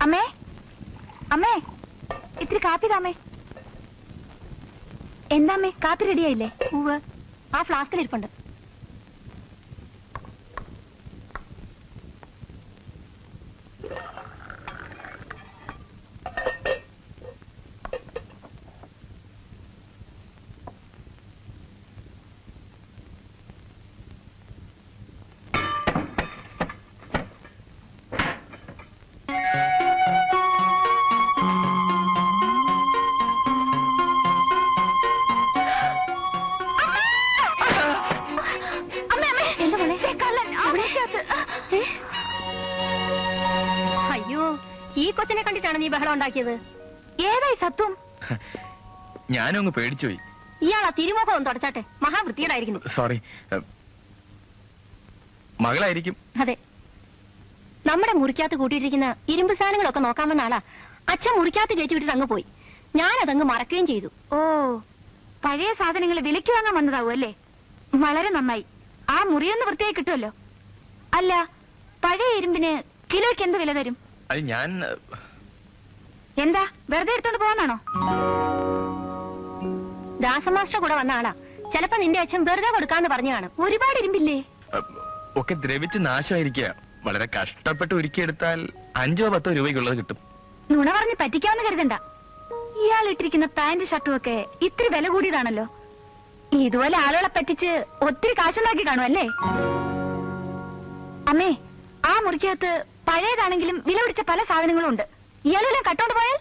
അമ്മേ അമ്മേ ഇത്തിരി കാപ്പി താമേ. എന്താമ്മേ കാപ്പി റെഡിയായില്ലേ? പൂവ് ആ ഫ്ലാസ്കിലിരിപ്പുണ്ട്. അയ്യോ, ഈ കൊച്ചിനെ കണ്ടിട്ടാണ് നീ ബഹളം ഉണ്ടാക്കിയത്? ഏതായി സത്വം? ഞാനൊന്ന് പേടിച്ചുപോയി. ഇയാളാ തിരുമുഖം ഒന്ന് തുടച്ചാട്ടെ, മഹാവൃത്തിയോടായിരിക്കുന്നു. സോറി, മകളായിരിക്കും. അതെ, നമ്മുടെ മുറിക്കകത്ത് കൂട്ടിയിട്ടിരിക്കുന്ന ഇരുമ്പ് സാധനങ്ങളൊക്കെ നോക്കാൻ വന്ന ആളാ. അച്ഛൻ മുറിക്കകത്ത് കയറ്റി വിട്ടിട്ട് അങ്ങ് പോയി. ഞാനതങ്ങ് മറക്കുകയും ചെയ്തു. ഓ, പഴയ സാധനങ്ങൾ വിലയ്ക്ക് വാങ്ങാൻ വന്നതാവും അല്ലേ? വളരെ നന്നായി. ആ മുറിയൊന്ന് വൃത്തിയായി കിട്ടുമല്ലോ. അല്ല, പഴയ ഇരുമ്പിന് കിലോയ്ക്ക് എന്ത് വില തരും? അത് ഞാൻ എന്താ വെറുതെ എടുത്തോണ്ട് പോകാനാണോ? ദാസമാസ്റ്റർ കൂടെ വന്ന ആളാ. ചിലപ്പോ നിന്റെ അച്ഛൻ വെറുതെ കൊടുക്കാന്ന് പറഞ്ഞു കാണും. ഒരുപാട് ഇരുമ്പില്ലേ? ഒക്കെ ദ്രവിച്ച് നാശമായിരിക്കുക. വളരെ കഷ്ടപ്പെട്ട് ഒരുക്കിയെടുത്താൽ 5-10 രൂപയ്ക്കുള്ളത് കിട്ടും. നുണ പറഞ്ഞ് പറ്റിക്കാമെന്ന് കരുതണ്ട. ഇയാൾ ഇട്ടിരിക്കുന്ന പാന്റ് ഷർട്ടും ഒക്കെ ഇത്തിരി വില കൂടിയതാണല്ലോ. ഇതുപോലെ ആളുകളെ പറ്റിച്ച് ഒത്തിരി കാശുണ്ടാക്കി കാണും അല്ലേ? അമ്മേ, ആ മുറിക്കകത്ത് പഴയതാണെങ്കിലും വില പിടിച്ച പല സാധനങ്ങളും ഉണ്ട്. ഇയാളെല്ലാം കട്ടോണ്ട് പോയാൽ?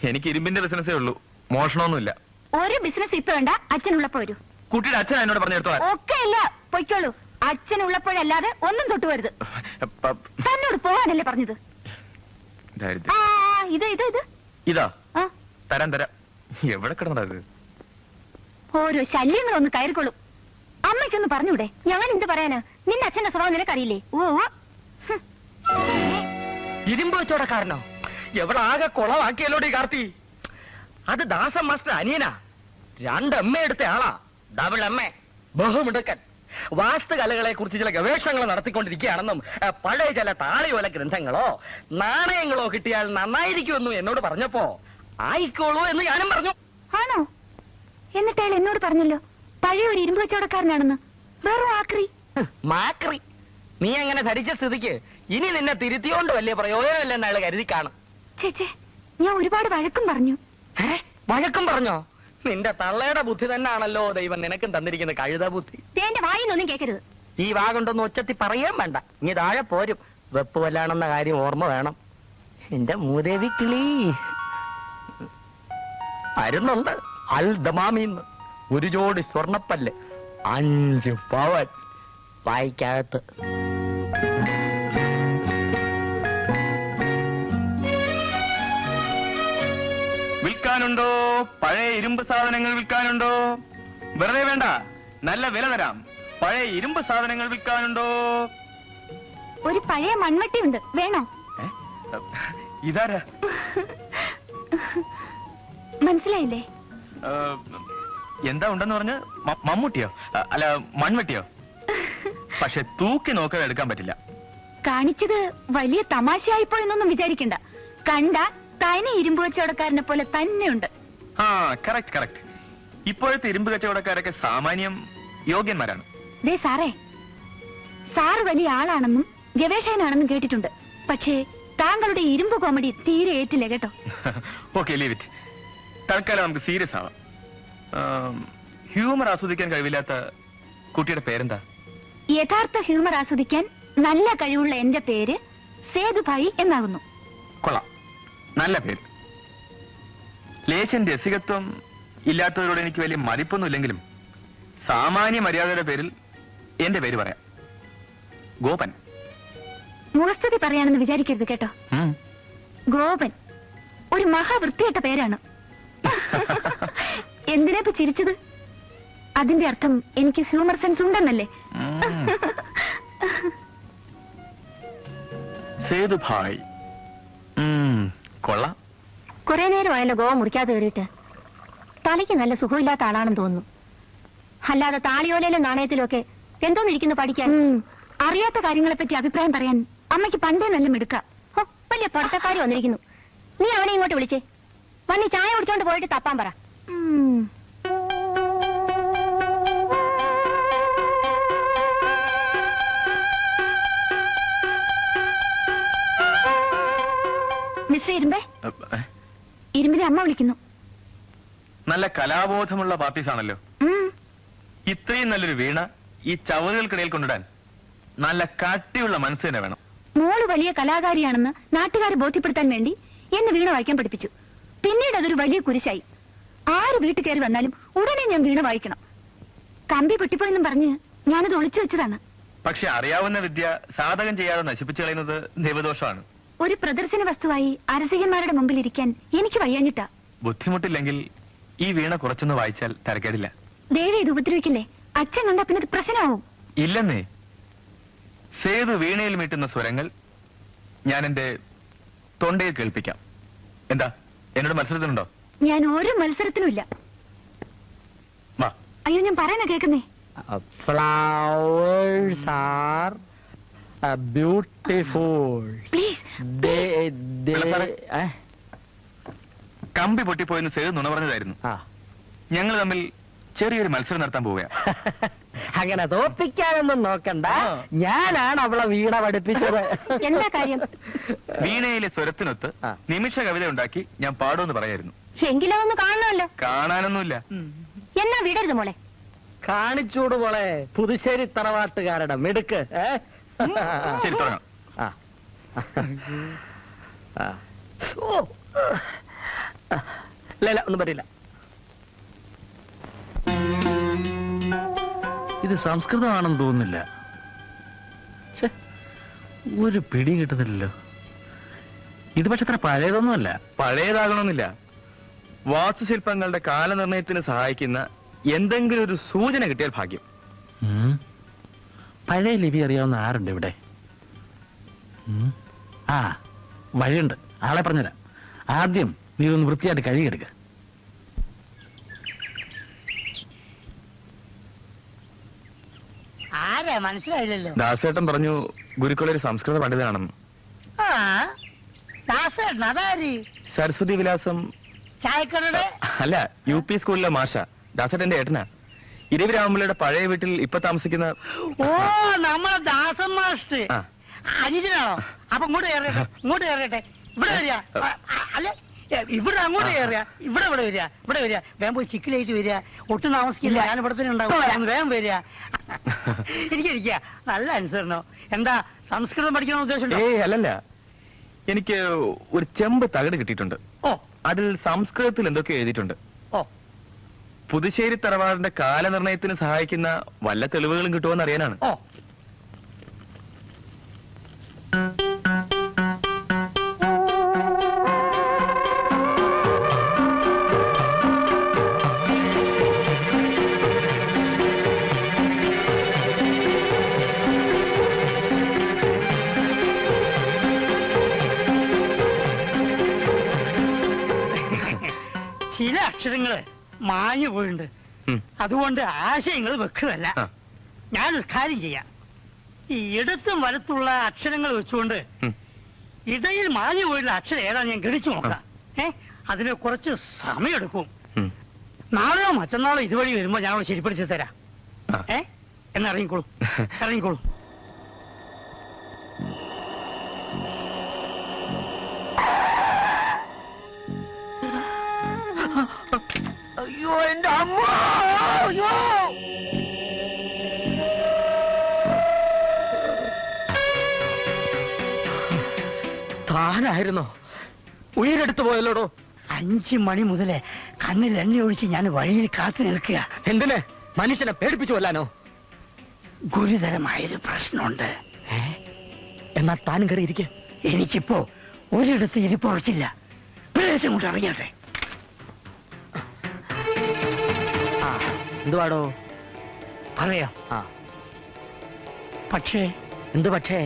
എനിക്ക് ഇരുമ്പിന്റെ ബിസിനസ്സേ ഉള്ളൂ, മോഷണമൊന്നുമില്ല. ഒരു ബിസിനസ് ഇപ്പൊ വേണ്ട, അച്ഛനുള്ളപ്പോ വരൂ. കുട്ടിയുടെ അച്ഛൻ എന്നോട് പറഞ്ഞെടുത്തോ? ഒക്കെ ഇല്ല, പൊയ്ക്കോളൂ. അച്ഛനുള്ളപ്പോഴല്ലാതെ ഒന്നും തൊട്ടുവരുത്. തന്നോട് പോവാനല്ലേ പറഞ്ഞത്? ഇത് ഇത് ഇത് ഇതാ തരാം തരാം. എവിടെ കിടന്നത്? ഓരോ ശല്യങ്ങളൊന്ന് കയറിക്കൊള്ളും. അമ്മയ്ക്കൊന്ന് പറഞ്ഞൂടെ? ഞാൻ എന്ത് പറയാനാ? നിന്റെ അച്ഛന്റെ സ്വഭാവം നിനക്കറിയില്ലേ? ഓ, ഇരുമ്പ് വെച്ചോടക്കാരനോ? എവിടെ ആകെ കൊളവാക്കിയല്ലോടി കാർത്തി. അത് ദാസൻ മാസ്റ്റർ അനിയനാ. 2 എമ്മ എടുത്ത ആളാ. Double Emma, ബഹുമിടുക്കൻ. വാസ്തുകലകളെ കുറിച്ച് ചില ഗവേഷണങ്ങൾ നടത്തിക്കൊണ്ടിരിക്കുകയാണെന്നും പഴയ ചില താളിയോല ഗ്രന്ഥങ്ങളോ നാണയങ്ങളോ കിട്ടിയാൽ നന്നായിരിക്കുമെന്നും എന്നോട് പറഞ്ഞപ്പോ ആയിക്കോളൂ എന്ന് ഞാനും പറഞ്ഞു. ആണോ? എന്നിട്ട് അയാൾ എന്നോട് പറഞ്ഞല്ലോ പഴയ ഒരു ഇരുമ്പ് കച്ചവടക്കാരനാണെന്ന്. വെറും ആക്രി. മാക്രി. നീ അങ്ങനെ ധരിച്ച സ്ഥിതിക്ക് ഇനി നിന്നെ തിരുത്തിയോണ്ട് വലിയ പ്രയോജനമില്ലെന്ന് അയാൾ കരുതി കാണും. ചേച്ചേ, ഞാൻ ഒരുപാട് വഴക്കും പറഞ്ഞു. വഴക്കും പറഞ്ഞോ? നിന്റെ തള്ളയുടെ ബുദ്ധി തന്നെയാണല്ലോ ദൈവം നിനക്കും തന്നിരിക്കുന്ന കഴുത ബുദ്ധി. എന്റെ വായിന്നൊന്നും കേൾക്കരുത്. ഈ വാഗുണ്ടൊന്നും ഒച്ചത്തി പറയാൻ വേണ്ട. ഇനി താഴെ പോരും. വെപ്പ് വല്ലാണെന്ന കാര്യം ഓർമ്മ വേണം. എന്റെ മൂദേവി കിളി വരുന്നുണ്ട്. അൽ ദമാമിന്ന് ഒരു ജോഡി സ്വർണപ്പല്ല്, 5 പവൻ വായിക്കകത്ത്. വിൽക്കാനുണ്ടോ? പഴയ ഇരുമ്പ് സാധനങ്ങൾ വിൽക്കാനുണ്ടോ? വെറുതെ വേണ്ട, നല്ല വില തരാം. പഴയ ഇരുമ്പ് സാധനങ്ങൾ വിൽക്കാനുണ്ടോ? ഒരു പഴയ മൺവെട്ടി ഉണ്ട്, വേണോ? ഇതാരാ? മനസ്സിലായില്ലേ? എന്താ ഉണ്ടെന്ന് പറഞ്ഞ്? മമ്മൂട്ടിയോ? അല്ല, മൺവെട്ടിയോ? പക്ഷെ തൂക്കി നോക്കാതെ എടുക്കാൻ പറ്റില്ല. കാണിച്ചത് വലിയ തമാശയായിപ്പോ എന്നൊന്നും വിചാരിക്കണ്ട. കണ്ട തനി ഇരുമ്പ് കച്ചവടക്കാരനെ പോലെ തന്നെയുണ്ട്. ആ, കറക്റ്റ് കറക്റ്റ്. ഇപ്പോഴത്തെ ഇരുമ്പ് കച്ചവടക്കാരൊക്കെ സാമാന്യം യോഗ്യന്മാരാണ്. ദേ സാറേ, സാറ് വലിയ ആളാണെന്നും ഗവേഷകനാണെന്നും കേട്ടിട്ടുണ്ട്. പക്ഷേ താങ്കളുടെ ഇരുമ്പ് കോമഡി തീരെ ഏറ്റില്ല കേട്ടോ. Okay, leave it. തൽക്കാലം നമുക്ക് സീരിയസ് ആവാം. ഹ്യൂമർ ആസ്വദിക്കാൻ കഴിവില്ലാത്ത കുട്ടിയുടെ പേരെന്താ? യഥാർത്ഥ ഹ്യൂമർ ആസ്വദിക്കാൻ നല്ല കഴിവുള്ള എന്റെ പേര് സേതുഭായി എന്നാകുന്നു. കൊള്ളാം, നല്ല പേര്. ലേശൻ രസികത്വം ഇല്ലാത്തവരോട് എനിക്ക് വലിയ മതിപ്പൊന്നുമില്ലെങ്കിലും സാമാന്യ മര്യാദയുടെ പേരിൽ എന്റെ പേര് പറയാം. ഗോപൻ. മുഖസ്തുതി പറയാണെന്ന് വിചാരിക്കരുത് കേട്ടോ. ഗോപൻ ഒരു മഹാവൃത്തിയായിട്ട പേരാണ്. എന്തിനാ ചിരിച്ചത്? അതിന്റെ അർത്ഥം എനിക്ക് ഹ്യൂമർ സെൻസ് ഉണ്ടെന്നല്ലേ? സേതുഭായ്, കൊള്ളാം. കുറെ നേരമായല്ലോ ഗോവ മുറിക്കാതെ കയറിയിട്ട്. തലയ്ക്ക് നല്ല സുഖമില്ലാത്ത ആളാണെന്ന് തോന്നുന്നു. അല്ലാതെ താളിയോലയിലും നാണയത്തിലും ഒക്കെ എന്തോന്നിരിക്കുന്നു പഠിക്കാൻ. അറിയാത്ത കാര്യങ്ങളെ പറ്റി അഭിപ്രായം പറയാൻ അമ്മയ്ക്ക് പണ്ടേ നല്ല മിടുക്കാം. വലിയ പഠിത്തക്കാരി വന്നിരിക്കുന്നു. നീ അവനെ ഇങ്ങോട്ട് വിളിച്ചേ. വന്നി ചായ കുടിച്ചോണ്ട് പോയിട്ട് തപ്പാൻ പറ. മിസ്റ്റർ ഇരുമ്പേ, ഇരുമ്പിനെ അമ്മ വിളിക്കുന്നു. നല്ല കലാബോധമുള്ള പാപ്പീസാണല്ലോ. ഇത്രയും നല്ലൊരു വീണ ഈ ചവറുകൾക്കിടയിൽ കൊണ്ടിടാൻ നല്ല കട്ടിയുള്ള മനസ്സ് തന്നെ വേണം. മോള് വലിയ കലാകാരിയാണെന്ന് നാട്ടുകാരെ ബോധ്യപ്പെടുത്താൻ വേണ്ടി എന്നെ വീണ വായിക്കാൻ പഠിപ്പിച്ചു. പിന്നീട് അതൊരു വലിയ കുരിശായി. ആര് വീട്ടിൽ കയറി വന്നാലും ഉടനെ ഞാൻ വീണ വായിക്കണം. കമ്പി പൊട്ടിപ്പോയെന്നും പറഞ്ഞ് ഞാനത് ഒളിച്ചു വെച്ചതാണ്. പക്ഷെ അറിയാവുന്ന വിദ്യ സാധകം ചെയ്യാതെ നശിപ്പിച്ചു കളയുന്നത് ദൈവദോഷമാണ്. ഒരു പ്രദർശന വസ്തുവായി അരസികന്മാരുടെ മുമ്പിൽ ഇരിക്കാൻ എനിക്ക് വയ്യാഞ്ഞിട്ടാ. ബുദ്ധിമുട്ടില്ലെങ്കിൽ ഈ വീണ കുറച്ചൊന്ന് വായിച്ചാൽ തരക്കേടില്ല. ദേവി ഇത് ഉപദ്രവിക്കില്ലേ? അച്ഛൻ കണ്ടാ പിന്നെ ഇത് പ്രശ്നമാവും. ഇല്ലെന്നേ, സേതു വീണയിൽ മീട്ടുന്ന സ്വരങ്ങൾ ഞാൻ എന്റെ തൊണ്ടയിൽ കേൾപ്പിക്കാം. എന്താ, എന്നോട് മത്സരത്തിനുണ്ടോ? ഞാൻ ഒരു മത്സരത്തിനുമില്ല. വാ. അയ്യോ, ഞാൻ പറയുന്ന കേൾക്കുന്നേ. Flowers are beautiful. പ്ലീസ്. കമ്പി പൊട്ടിപ്പോയെന്ന് സേതു നുണ പറഞ്ഞതായിരുന്നു. ഞങ്ങൾ തമ്മിൽ ചെറിയൊരു മത്സരം നടത്താൻ പോവുക. അങ്ങനെ തോപ്പിക്കാനൊന്നും നോക്കണ്ട, ഞാനാണ് അവളെ വീണ പഠിപ്പിച്ചത്. എന്താ കാര്യം? വീണയിലെ സ്വരത്തിനൊത്ത് നിമിഷ കവിത ഉണ്ടാക്കി ഞാൻ പാടുമെന്ന് പറയായിരുന്നു. എങ്കിലും ഒന്ന് കാണണമല്ലോ. കാണാനൊന്നുമില്ല. എന്നാ വിടരുത് മോളെ. കാണിച്ചൂട് മോളെ, പുതുശ്ശേരി തറവാട്ടുകാരുടെ മിടുക്ക്. ശരി, തുടങ്ങാം. ഇല്ല, ഒന്നും പറ്റില്ല. ഇത് സംസ്കൃതമാണെന്ന് തോന്നുന്നില്ല. ഒരു പിടി കിട്ടുന്നില്ലല്ലോ. ഇത് പക്ഷെ അത്ര പഴയതൊന്നുമല്ല. പഴയതാകണമെന്നില്ല. വാസ്തുശില്പങ്ങളുടെ കാലനിർണയത്തിന് സഹായിക്കുന്ന എന്തെങ്കിലും ഒരു സൂചന കിട്ടിയാൽ ഭാഗ്യം. പഴയ ലിപി അറിയാവുന്ന ആരുണ്ട് ഇവിടെ? ആ, വഴിയുണ്ട്. ആളെ പറഞ്ഞുതരാം. ആദ്യം നീ ഒന്ന് വൃത്തിയായിട്ട് കഴുകിയെടുക്ക. ആരാ മനസ്സിലായില്ലല്ലോ. ദാസേട്ടൻ പറഞ്ഞു ഗുരുക്കളൊരു സംസ്കൃത പണ്ഡിതനാണെന്ന്. ദാസേട്ടൻ അതാര്? സരസ്വതി വിലാസം ചായക്കടയുടെ അല്ല, UP സ്കൂളിലെ മാഷ. ദാസേട്ടന്റെ ഏട്ടനാ. ഇരവിരാമപിള്ളയുടെ പഴയ വീട്ടിൽ ഇപ്പൊ താമസിക്കുന്ന. ഓ, നമ്മളെ ദാസൻ മാസ്റ്റർ അനുജനാണോ? അപ്പൊ ഇങ്ങോട്ട് കയറട്ടെ, ഇങ്ങോട്ട് കയറട്ടെ. ഇവിടെ വരിക. അല്ല, ഇവിടെ അങ്ങോട്ട് കയറുക. ഇവിടെ വരിക, ഇവിടെ വരിക. വേഗം പോയി ചിക്കിലായിട്ട് വരിക. ഒട്ടും താമസിക്കില്ല, ഞാൻ ഇവിടെ തന്നെ ഉണ്ടാവും. വേഗം വരിക. എനിക്കിരിക്കുക. നല്ല അനുസരണോ. എന്താ, സംസ്കൃതം പഠിക്കണമെന്ന് ഉദ്ദേശമുണ്ടോ? അല്ലല്ല, എനിക്ക് ഒരു ചെമ്പ് തകിട് കിട്ടിയിട്ടുണ്ട്. ഓ, അതിൽ സംസ്കൃതത്തിൽ എന്തൊക്കെ എഴുതിയിട്ടുണ്ട്. ഓ, പുതുശ്ശേരി തറവാടിന്റെ കാലനിർണയത്തിന് സഹായിക്കുന്ന വല്ല തെളിവുകളും കിട്ടുമെന്ന് അറിയാനാണ്. ഓ, ചില അക്ഷരങ്ങള് മാഞ്ഞു പോയിട്ടുണ്ട്. അതുകൊണ്ട് ആശയങ്ങൾ വെക്കുന്നതല്ല. ഞാനൊരു കാര്യം ചെയ്യാം. ഈ ഇടത്തും വലത്തുള്ള അക്ഷരങ്ങൾ വെച്ചുകൊണ്ട് ഇടയിൽ മാഞ്ഞു പോയിട്ടുള്ള അക്ഷരം ഏതാന്ന് ഞാൻ ഗണിച്ചു നോക്കാം. അതിന് കുറച്ച് സമയമെടുക്കും. നാളെയോ മറ്റന്നാളോ ഇതുവഴി വരുമ്പോ ഞാനോട് ശരിപ്പെടുത്തി തരാം. എന്ന് ഇറങ്ങിക്കോളൂ, ഇറങ്ങിക്കോളൂ. അയ്യോ, എന്റെ അമ്മ! അയ്യോ! താനായിരുന്നോ? ഉയരെടുത്തു പോയല്ലോടോ. 5 മണി മുതലേ കണ്ണിൽ എണ്ണ ഒഴിച്ച് ഞാൻ വഴിയിൽ കാത്തു നിൽക്കുക. എന്തിന്? മനുഷ്യനെ പേടിപ്പിച്ചു കൊല്ലാനോ? ഗുരുതരമായൊരു പ്രശ്നമുണ്ട്. എന്നാ താനും കയറി ഇരിക്കുക. എനിക്കിപ്പോ ഒരിടത്ത് ഇരിപ്പുറച്ചില്ല. പ്രദേശം കൊണ്ട് ഇറങ്ങിയാട്ടെ. എന്തുവാടോ? പറയാം. പക്ഷേ എന്ത് പക്ഷേ?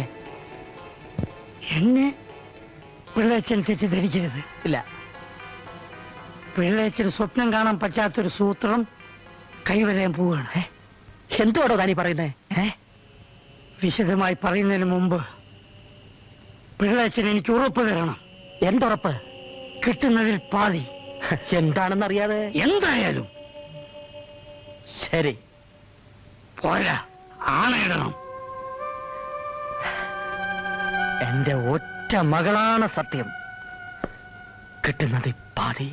എന്നെ പിള്ളേച്ചൻ തെറ്റിദ്ധരിക്കരുത്. ഇല്ല, പിള്ളേച്ചന് സ്വപ്നം കാണാൻ പറ്റാത്തൊരു സൂത്രം കൈവരാൻ പോവുകയാണ്. എന്തുവാടോ താനീ പറയുന്നേ? വിശദമായി പറയുന്നതിന് മുമ്പ് പിള്ളേച്ചൻ എനിക്ക് ഉറപ്പ് തരണം. എന്തുറപ്പ്? കിട്ടുന്നതിൽ പാതി. എന്താണെന്നറിയാതെ? എന്തായാലും ശരി. പോരാ, ആണയിടണം. എന്റെ ഒറ്റ മകളാണ് സത്യം. കിട്ടുന്നതിൽ പാതി.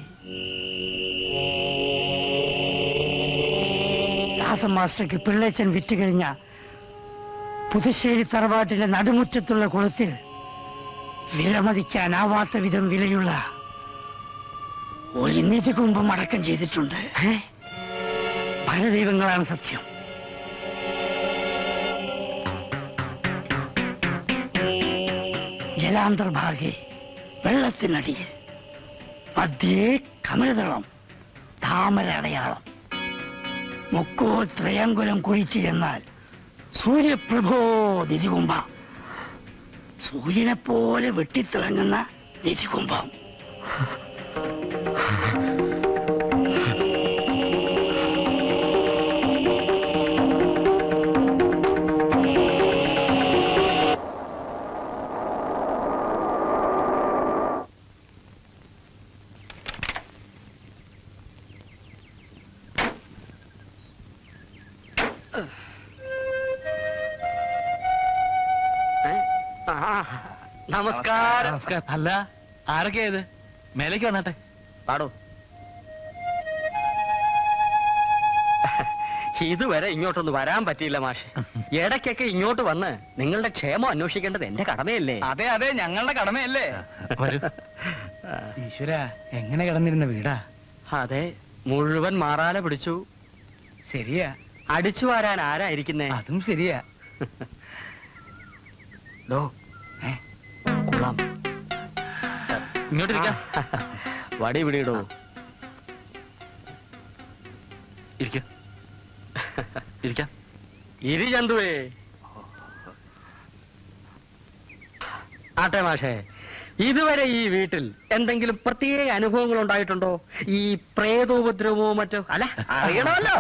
ദാസൻ മാസ്റ്റർക്ക് പിള്ളേച്ചൻ വിറ്റ് കഴിഞ്ഞ പുതുശ്ശേരി തറവാട്ടിലെ നടുമുറ്റത്തുള്ള കുളത്തിൽ വിലമതിക്കാനാവാത്ത വിധം വിലയുള്ള ഒരു നിധികുംഭം അടക്കം ചെയ്തിട്ടുണ്ട്. പല ദൈവങ്ങളാണ് സത്യം. ജലാന്തർഭാഗെ വെള്ളത്തിനടിയിൽ മധ്യേ കമലതളം താമര അടയാളം. മുക്കോ ത്രയങ്കുലം കുഴിച്ചു ചെന്നാൽ സൂര്യപ്രഭോ നിധികുംഭ. സൂര്യനെ പോലെ വെട്ടിത്തിളങ്ങുന്ന നിധികുംഭം. നമസ്കാരം. നമസ്കാരം. അല്ല, ആരൊക്കെയാ ഇത്? മേലേക്ക് വന്നാട്ടെ. പാടോ. ഇതുവരെ ഇങ്ങോട്ടൊന്ന് വരാൻ പറ്റിയില്ല മാഷെ. ഇടയ്ക്കൊക്കെ ഇങ്ങോട്ട് വന്ന് നിങ്ങളുടെ ക്ഷേമം അന്വേഷിക്കേണ്ടത് എന്റെ കടമയല്ലേ? അതെ അതെ, ഞങ്ങളുടെ കടമയല്ലേ. വരൂ. ഈശ്വര, എങ്ങനെ കിടന്നിരുന്ന വീടാ. അതെ, മുഴുവൻ മാറാല പിടിച്ചു. ശരിയാ, അടിച്ചു വാരാൻ ആരായിരിക്കുന്നേ? അതും ശരിയാ. ഡോ, കൊള്ളാം. ഇങ്ങോട്ടിരിക്കാം. വടി പിടിയിടോ. ഇരിക്കാം. ഇരിക്കാം. ഇരി ചന്തുവേ. ആട്ടെ മാഷേ, ഇതുവരെ ഈ വീട്ടിൽ എന്തെങ്കിലും പ്രത്യേക അനുഭവങ്ങൾ ഉണ്ടായിട്ടുണ്ടോ? ഈ പ്രേതോപദ്രവമോ മറ്റോ? അല്ല, അറിയണമല്ലോ.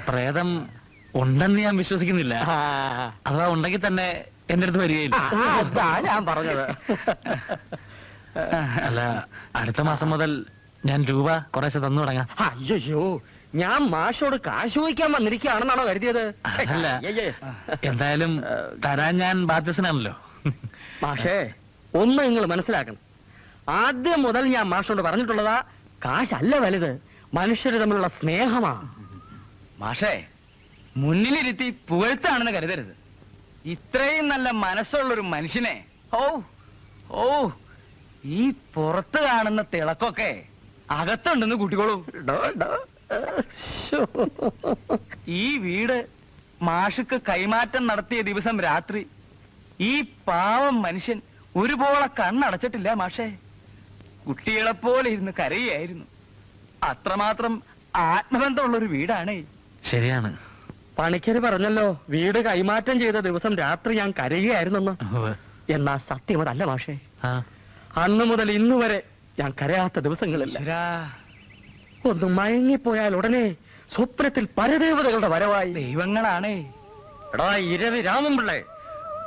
പ്രേതം ഉണ്ടെന്ന് ഞാൻ വിശ്വസിക്കുന്നില്ല. അഥവാ ഉണ്ടെങ്കിൽ തന്നെ എന്റെ അടുത്ത് വരികയില്ല. അതാ ഞാൻ പറഞ്ഞത്. അല്ല, അടുത്ത മാസം മുതൽ ഞാൻ രൂപ കുറേശ്ശെ തന്നു തുടങ്ങാം. അയ്യോ, ഞാൻ മാഷോട് കാശ് ചോദിക്കാൻ വന്നിരിക്കുകയാണെന്നാണോ കരുതിയത്? അല്ല, എന്തായാലും തരാൻ ഞാൻ ബാധ്യസ്ഥനാണല്ലോ. മാഷേ, ഒന്ന് നിങ്ങൾ മനസ്സിലാക്കണം. ആദ്യം മുതൽ ഞാൻ മാഷോട് പറഞ്ഞിട്ടുള്ളതാ, കാശല്ല വലുത്, മനുഷ്യർ തമ്മിലുള്ള സ്നേഹമാ. മാഷേ, മുന്നിലിരുത്തി പുകഴ്ത്താണെന്ന് കരുതരുത്. ഇത്രയും നല്ല മനസ്സുള്ളൊരു മനുഷ്യനെ ഓ ഓ ഈ പുറത്ത് കാണുന്ന തിളക്കൊക്കെ അകത്തുണ്ടെന്ന് കൂട്ടിക്കോളൂ. ഈ വീട് മാഷക്ക് കൈമാറ്റം നടത്തിയ ദിവസം രാത്രി ഈ പാവം മനുഷ്യൻ ഒരുപോലെ കണ്ണടച്ചിട്ടില്ല മാഷേ. കുട്ടികളെപ്പോലെ ഇരുന്ന് കരയായിരുന്നു. അത്രമാത്രം ആത്മബന്ധമുള്ളൊരു വീടാണേ. ശരിയാണ്. പണിക്കര് പറഞ്ഞല്ലോ, വീട് കൈമാറ്റം ചെയ്ത ദിവസം രാത്രി ഞാൻ കരയുകയായിരുന്നെന്ന്. എന്നാ സത്യം അതല്ല മാഷേ. അന്ന് മുതൽ ഇന്നു വരെ ഞാൻ കരയാത്ത ദിവസങ്ങളില്ല. ഒന്ന് മയങ്ങിപ്പോയാൽ ഉടനെ സ്വപ്നത്തിൽ പരദേവതകളുടെ വരവായി. ദൈവങ്ങളാണേ. എടാ ഇരവി രാമൻപിള്ളേ,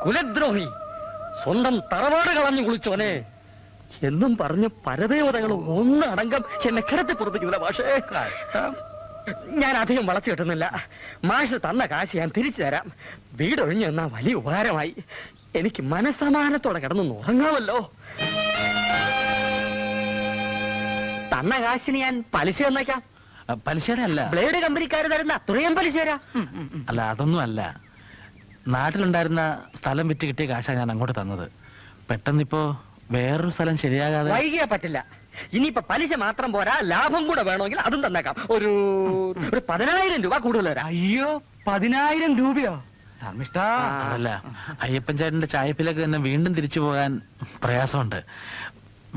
കുലദ്രോഹി, സ്വന്തം തറവാട് കളഞ്ഞു കുളിച്ചോനെ എന്നും പറഞ്ഞ് പരദേവതകൾ ഒന്നടങ്കം എന്നെ കിടത്തി പുറത്തേക്കുന്നില്ല മാഷേ. ഞാൻ അധികം വളച്ചു കിട്ടുന്നില്ല. മാഷ് തന്ന കാശ് ഞാൻ തിരിച്ചു തരാം. വീടൊഴിഞ്ഞു എന്നാ വലിയ ഉപകാരമായി. എനിക്ക് മനസ്സമാനത്തോടെ കിടന്നു ഉറങ്ങാമല്ലോ. തന്ന കാശിന് ഞാൻ പലിശ തന്നേക്കാം. പലിശയുടെ അല്ല, ബ്ലേഡ് കമ്പനിക്കാർ തരുന്ന അത്രയും പലിശ തരാം. അല്ല, അതൊന്നും അല്ല. നാട്ടിലുണ്ടായിരുന്ന സ്ഥലം വിറ്റ് കിട്ടിയ കാശാ ഞാൻ അങ്ങോട്ട് തന്നത്. പെട്ടെന്നിപ്പോ വേറൊരു സ്ഥലം ശരിയാകാതെ വൈകിയാ പറ്റില്ല. ഇനിയിപ്പോ പലിശ മാത്രം പോരാ, ലാഭം കൂടെ വേണമെങ്കിൽ അതും തന്നേക്കാം. ഒരു 10,000 രൂപ കൂടുതൽ തരാം. അയ്യോ, 10,000 രൂപയോ? അതല്ല, അയ്യപ്പൻ ചേട്ടന്റെ ചായപ്പിലേക്ക് തന്നെ വീണ്ടും തിരിച്ചു പോകാൻ പ്രയാസമുണ്ട്.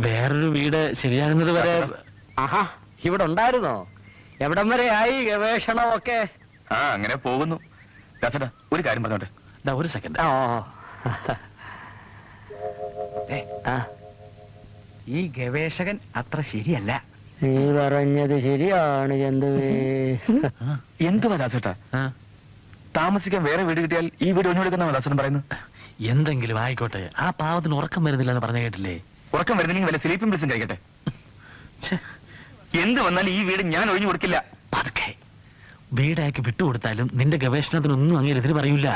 വേറൊരു വീട് ശരിയാകുന്നത് വരെ. ആഹാ, ഇവിടെ ഉണ്ടായിരുന്നോ? എവിടം വരെ ആയി ഗവേഷണമൊക്കെ? അങ്ങനെ പോകുന്നു. ദാസേട്ടാ, ഒരു കാര്യം പറഞ്ഞോട്ടെ. ഒരു സെക്കൻഡ്. ഈ ഗവേഷകൻ അത്ര ശരിയല്ല. നീ പറഞ്ഞത് ശരിയാണ് ചന്തുവേ. എന്തുവാ ദാസേട്ടാ, താമസിക്കാൻ വേറെ വീട് കിട്ടിയാൽ ഈ വീട് ഒഴിഞ്ഞെടുക്കുന്ന ദാസൻ പറയുന്നു. എന്തെങ്കിലും ആയിക്കോട്ടെ, ആ പാവത്തിന് ഉറക്കം വരുന്നില്ലെന്ന് പറഞ്ഞ കേട്ടില്ലേ? ഉറക്കം വരുന്നില്ലെങ്കിൽ വല്ല സ്ലീപ്പിംഗ് പിൽസും കഴിക്കട്ടെ. ഛെ, എന്ത് വന്നാലും ഈ വീട് ഞാൻ ഒഴിഞ്ഞു കൊടുക്കില്ല. പതുക്കെ വീടാക്കി വിട്ടുകൊടുത്താലും നിന്റെ ഗവേഷണത്തിനൊന്നും അങ്ങേരെതിര് പറയൂല.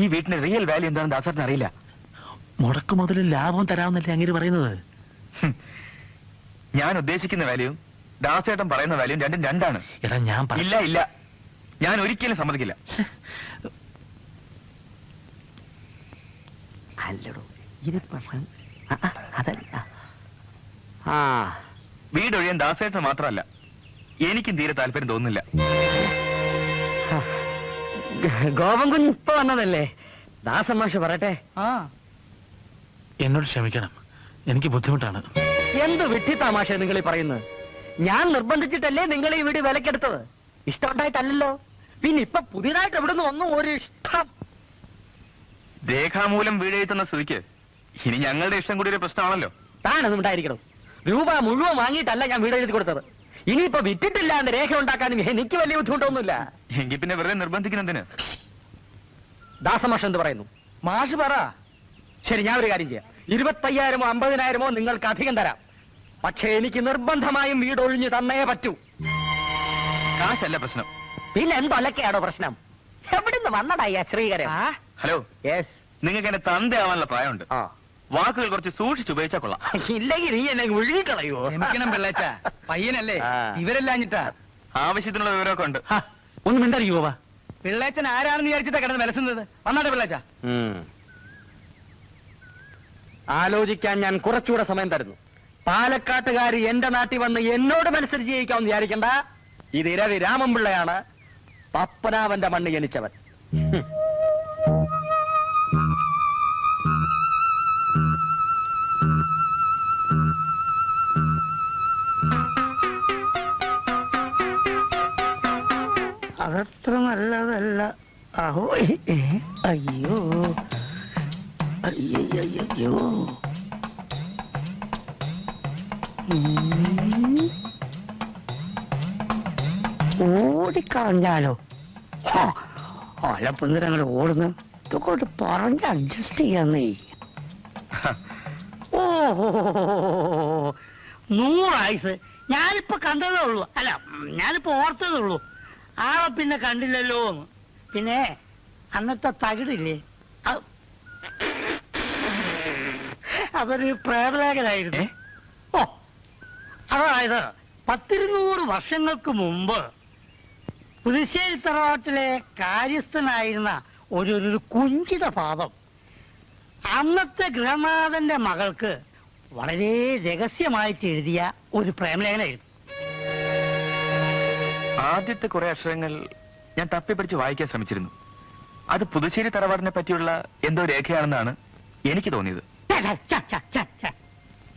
ഈ വീട്ടിന്റെ റിയൽ വാല്യൂ എന്താണെന്ന് ദാസേട്ടന് അറിയില്ല. മുടക്ക് മുതൽ ലാഭം തരാമെന്നല്ലേ അങ്ങേര് പറയുന്നത്? ഞാൻ ഉദ്ദേശിക്കുന്ന വാല്യൂവും ദാസേട്ടൻ പറയുന്ന വാല്യൂവും രണ്ടും രണ്ടാണ്. എടാ ഞാൻ ഇല്ല ഇല്ല, ഞാൻ ഒരിക്കലും സമ്മതിക്കില്ല. അല്ലടോ ഇത് പ്രശ്നം അതല്ല. ആ വീട് ഒഴിയാൻ ദാസേട്ടന് മാത്രമല്ല, എനിക്കും തീരെ താല്പര്യം തോന്നുന്നില്ല. ഗോപൻകുഞ്ഞ് ഇപ്പൊ വന്നതല്ലേ? ദാസമാഷ് പറയട്ടെ. എന്നോട് ക്ഷമിക്കണം, എനിക്ക് ബുദ്ധിമുട്ടാണ്. എന്ത് വിഡ്ഢിത്താമാഷ നിങ്ങൾ ഈ പറയുന്നത്? ഞാൻ നിർബന്ധിച്ചിട്ടല്ലേ നിങ്ങൾ ഈ വീട് വിലക്കെടുത്തത്? ഇഷ്ടമുണ്ടായിട്ടല്ലല്ലോ. പിന്നെ ഇപ്പൊ പുതിയതായിട്ട് എവിടുന്ന് ഒന്നും ഒരു ഇഷ്ടം. രേഖാമൂലം വീട് എഴുതുന്ന സ്ഥിതിക്ക് ഇനി ഞങ്ങളുടെ ഇഷ്ടം കൂടി ഒരു പ്രശ്നമാണല്ലോ. താനൊന്നും ഉണ്ടായിരിക്കണം. രൂപ മുഴുവൻ വാങ്ങിയിട്ടല്ല ഞാൻ വീട് എഴുതി കൊടുത്തത്. ഇനിയിപ്പോ വിറ്റിട്ടില്ലാണ്ട് രേഖ ഉണ്ടാക്കാനും എനിക്ക് വലിയ ബുദ്ധിമുട്ടൊന്നുമില്ല. എങ്കിൽ പിന്നെ വെറുതെ നിർബന്ധിക്കുന്നതിന്. ദാസമാഷ് എന്ത് പറയുന്നു? മാഷ് പറ. ശരി, ഞാൻ ഒരു കാര്യം ചെയ്യാം. 25,000-ഓ 50,000-ഓ നിങ്ങൾക്ക് അധികം തരാം. പക്ഷേ എനിക്ക് നിർബന്ധമായും വീട് ഒഴിഞ്ഞു തന്നേ പറ്റൂ. കാശല്ല പ്രശ്നം. പിന്നെ എന്തൊലക്കെയാണോ പ്രശ്നം? എവിടുന്ന് വന്നടാ ശ്രീകരൻ? Hello, yes. നിങ്ങൾക്ക് എന്നെ തന്തയാവാനുള്ള പ്രായമുണ്ട്. വാക്കുകൾ കുറച്ച് സൂക്ഷിച്ച് ഉപയോഗിച്ചാൽ കൊള്ളാം. ഇല്ലെങ്കിൽ നീ എന്നെ ഒഴുകിക്കളയോ? ക്ഷമിക്കണം പിള്ളേച്ച, പയ്യനല്ലേ, ഇവരെല്ലാഞ്ഞിട്ടാ. ആവശ്യത്തിനുള്ള വിവരമൊക്കെ ഉണ്ട്. ഒന്ന് മിണ്ടായിരിക്കുവോ? പിള്ളേച്ചൻ ആരാണെന്ന് വിചാരിച്ചിട്ടാ കിടന്ന് വിലസുന്നത്. വന്നാട്ടെ പിള്ളേച്ച. ആലോചിക്കാൻ ഞാൻ കുറച്ചുകൂടെ സമയം തരുന്നു. പാലക്കാട്ടുകാരി എന്റെ നാട്ടിൽ വന്ന് എന്നോട് മത്സരിച്ച് ജയിക്കാമെന്ന് വിചാരിക്കണ്ട. ഇത് ഇരവി രാമൻപിള്ളയാണ്, പപ്പനാവന്റെ മണ്ണ് ജനിച്ചവൻ. അതത്ര നല്ലതല്ല. അഹോ, അയ്യോ അയ്യോ. ഓടിക്കളഞ്ഞാലോ? അലപ്പുന്നര അങ്ങനെ ഓടുന്നു. ഇതൊക്കെ പറഞ്ഞ് അഡ്ജസ്റ്റ് ചെയ്യാന്നേ. ഓഹോ, 100 ആയുസ്. ഞാനിപ്പോ കണ്ടതേ ഉള്ളൂ. അല്ല, ഞാനിപ്പോ ഓർത്തതേ ഉള്ളൂ. ആളെ പിന്നെ കണ്ടില്ലല്ലോ. പിന്നെ അന്നത്തെ തകിടില്ലേ, അതൊരു പ്രേതലേഖനായിരുന്നു. ഓ, അതായത് 10-200 വർഷങ്ങൾക്ക് മുമ്പ് പുതുശ്ശേരി തറവാട്ടിലെ കാര്യസ്ഥനായിരുന്ന ഒരു കുഞ്ചിത പാദം അന്നത്തെ ഗൃഹനാഥന്റെ മകൾക്ക് വളരെ രഹസ്യമായിട്ട് എഴുതിയ ഒരു പ്രേമലേഖനായിരുന്നു. ആദ്യത്തെ കുറെ അക്ഷരങ്ങൾ ഞാൻ തപ്പിപ്പിടിച്ച് വായിക്കാൻ ശ്രമിച്ചിരുന്നു. അത് പുതുശ്ശേരി തറവാടിനെ പറ്റിയുള്ള എന്തോ രേഖയാണെന്നാണ് എനിക്ക് തോന്നിയത്.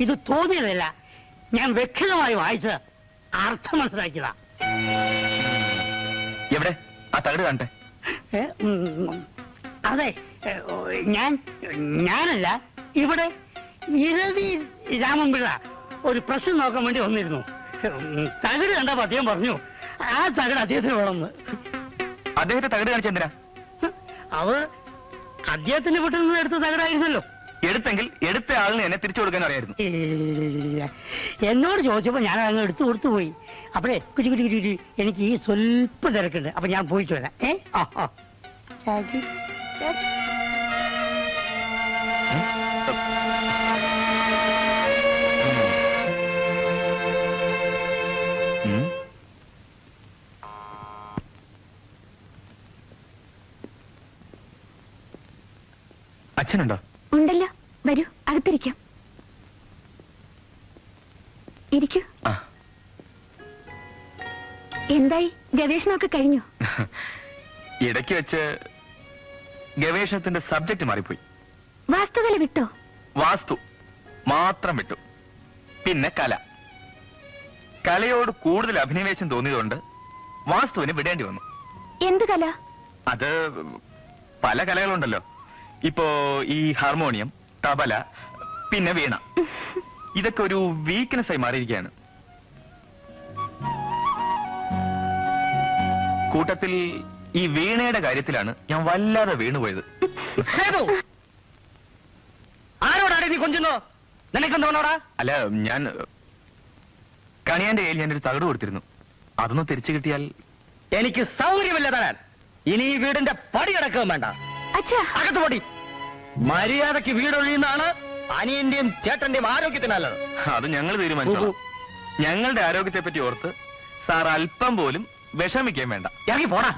ഇത് തോന്നിയതല്ല, ഞാൻ വ്യക്തമായി വായിച്ച് അർത്ഥം മനസ്സിലാക്കിയതാ. എവിടെ ആ തകിട് കാണട്ടെ? അതെ, ഞാനല്ല, ഇവിടെ ഇരവി രാമൻപിള്ള ഒരു പ്രശ്നം നോക്കാൻ വേണ്ടി വന്നിരുന്നു. തകിട് കണ്ടപ്പോ അദ്ദേഹം പറഞ്ഞു ആ തകിട് അദ്ദേഹത്തിന് വേണമെന്ന്. അദ്ദേഹത്തെ തകിട് കാണിച്ചെന്തിനാ? അവർ അദ്ദേഹത്തിന്റെ വീട്ടിൽ നിന്ന് എടുത്ത തകിടായിരുന്നല്ലോ. എടുത്തെങ്കിൽ എടുത്ത ആളിന് എന്നെ തിരിച്ചു കൊടുക്കാൻ അറിയായിരുന്നു. എന്നോട് ചോദിച്ചപ്പോ ഞാൻ അങ്ങ് എടുത്തു കൊടുത്തു പോയി. അപ്പഴേ കുറ്റി കുറ്റി കുറ്റി എനിക്ക് ഈ സ്വല്പം തിരക്കുണ്ട്. അപ്പൊ ഞാൻ പോയിട്ട് വരാം. അച്ഛനുണ്ടോ? ഉണ്ടല്ലോ, വരൂ, അകത്തിരിക്കാം. ഇരിക്കൂ. എന്തായി, ഗവേഷണമൊക്കെ കഴിഞ്ഞു? ഇടയ്ക്ക് വെച്ച് ഗവേഷണത്തിന്റെ സബ്ജക്ട് മാറിപ്പോയി. വാസ്തുകല വിട്ടോ? വാസ്തു മാത്രം വിട്ടു. പിന്നെ കലയോട് കൂടുതൽ അഭിനിവേശം തോന്നിയതുകൊണ്ട് വാസ്തുവിന് വിടേണ്ടി വന്നു. എന്ത് കല? അത് പല കലകളുണ്ടല്ലോ. ഇപ്പോ ഈ ഹാർമോണിയം, തബല, പിന്നെ വീണ, ഇതൊക്കെ ഒരു വീക്ക്നെസ് ആയി മാറിയിരിക്കുകയാണ്. കൂട്ടത്തിൽ ഈ വീണയുടെ കാര്യത്തിലാണ് ഞാൻ വല്ലാതെ വീണുപോയത്. കൊഞ്ചുന്നോ? നിനക്കെന്തോണോടാ? അല്ല, ഞാൻ കണിയാന്റെ കയ്യിൽ ഞാനൊരു തകട് കൊടുത്തിരുന്നു. അതൊന്ന് തിരിച്ചു കിട്ടിയാൽ. എനിക്ക് സൗകര്യമില്ല തരാൻ. ഇനി ഈ വീടിന്റെ പടി അടക്കവും വേണ്ട. അച്ഛാ, അകത്ത് പൊടി. മര്യാദക്ക് വീടൊഴിയുന്നതാണ് അനിയന്റെയും ചേട്ടന്റെയും ആരോഗ്യത്തിനല്ലത്. അത് ഞങ്ങൾ തീരുമാനിച്ചു. ഞങ്ങളുടെ ആരോഗ്യത്തെ പറ്റി ഓർത്ത് സാർ അല്പം പോലും വിഷമിക്കാൻ വേണ്ട. ഇറങ്ങി പോടാ.